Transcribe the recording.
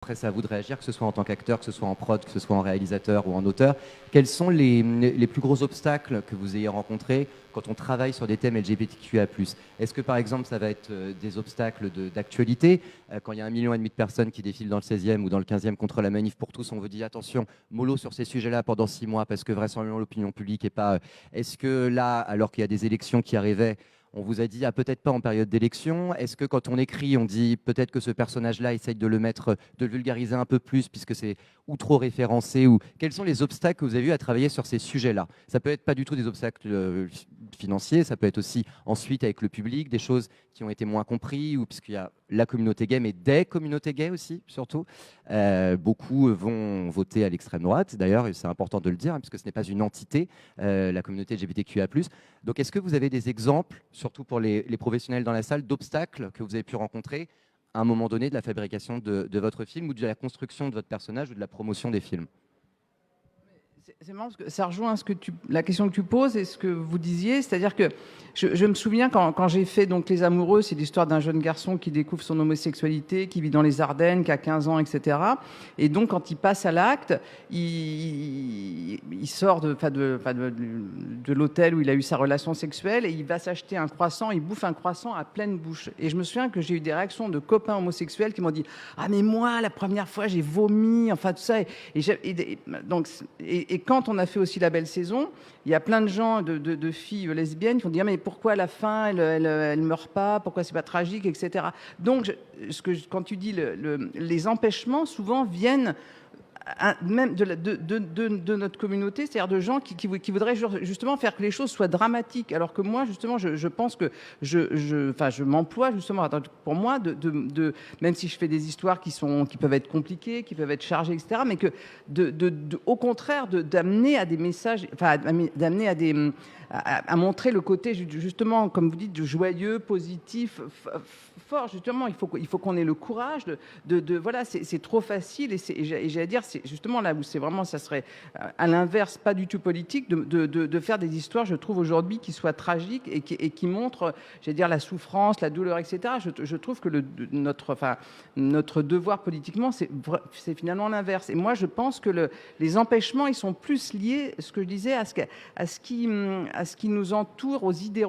Après, c'est à vous de réagir, que ce soit en tant qu'acteur, que ce soit en prod, que ce soit en réalisateur ou en auteur. Quels sont les plus gros obstacles que vous ayez rencontrés quand on travaille sur des thèmes LGBTQIA+. Est-ce que, par exemple, ça va être des obstacles d'actualité quand il y a 1,5 million de personnes qui défilent dans le 16e ou dans le 15e contre la manif pour tous, on vous dit attention, mollo sur ces sujets-là pendant 6 mois parce que vraisemblablement l'opinion publique est pas... Est-ce que là, alors qu'il y a des élections qui arrivaient, on vous a dit, ah, peut-être pas en période d'élection. Est-ce que quand on écrit, on dit peut-être que ce personnage-là essaye de le mettre, de le vulgariser un peu plus, puisque c'est ou trop référencé, ou quels sont les obstacles que vous avez eu à travailler sur ces sujets-là? Ça peut être pas du tout des obstacles financiers, ça peut être aussi ensuite avec le public, des choses qui ont été moins comprises, ou puisqu'il y a la communauté gay, mais des communautés gays aussi, surtout. Beaucoup vont voter à l'extrême droite, d'ailleurs, et c'est important de le dire, hein, puisque ce n'est pas une entité, la communauté LGBTQIA+. Donc, est-ce que vous avez des exemples, surtout pour les professionnels dans la salle, d'obstacles que vous avez pu rencontrer à un moment donné de la fabrication de votre film ou de la construction de votre personnage ou de la promotion des films? C'est marrant parce que ça rejoint la question que tu poses et ce que vous disiez, c'est-à-dire que je me souviens quand j'ai fait donc Les Amoureux, c'est l'histoire d'un jeune garçon qui découvre son homosexualité, qui vit dans les Ardennes, qui a 15 ans, etc. Et donc quand il passe à l'acte, il sort de l'hôtel où il a eu sa relation sexuelle et il va s'acheter un croissant, il bouffe un croissant à pleine bouche. Et je me souviens que j'ai eu des réactions de copains homosexuels qui m'ont dit « Ah mais moi, la première fois, j'ai vomi », enfin tout ça. Et quand on a fait aussi La Belle Saison, il y a plein de gens, de filles lesbiennes qui vont dire mais pourquoi à la fin elle meurt pas, pourquoi c'est pas tragique, etc. Donc quand tu dis les empêchements souvent viennent même de notre communauté, c'est-à-dire de gens qui voudraient justement faire que les choses soient dramatiques. Alors que moi, justement, je pense que je m'emploie justement, pour moi, même si je fais des histoires qui peuvent être compliquées, qui peuvent être chargées, etc., mais que au contraire, d'amener à des messages, enfin, d'amener à montrer le côté, justement, comme vous dites, joyeux, positif, fort. Justement, il faut qu'on ait le courage voilà, c'est trop facile. Et j'allais dire, c'est justement là où c'est vraiment, ça serait à l'inverse, pas du tout politique, de faire des histoires, je trouve, aujourd'hui, qui soient tragiques et qui montrent, j'allais dire, la souffrance, la douleur, etc. Je trouve que notre devoir politiquement, c'est finalement l'inverse. Et moi, je pense que les empêchements, ils sont plus liés, ce que je disais, à ce qui nous entoure, aux idées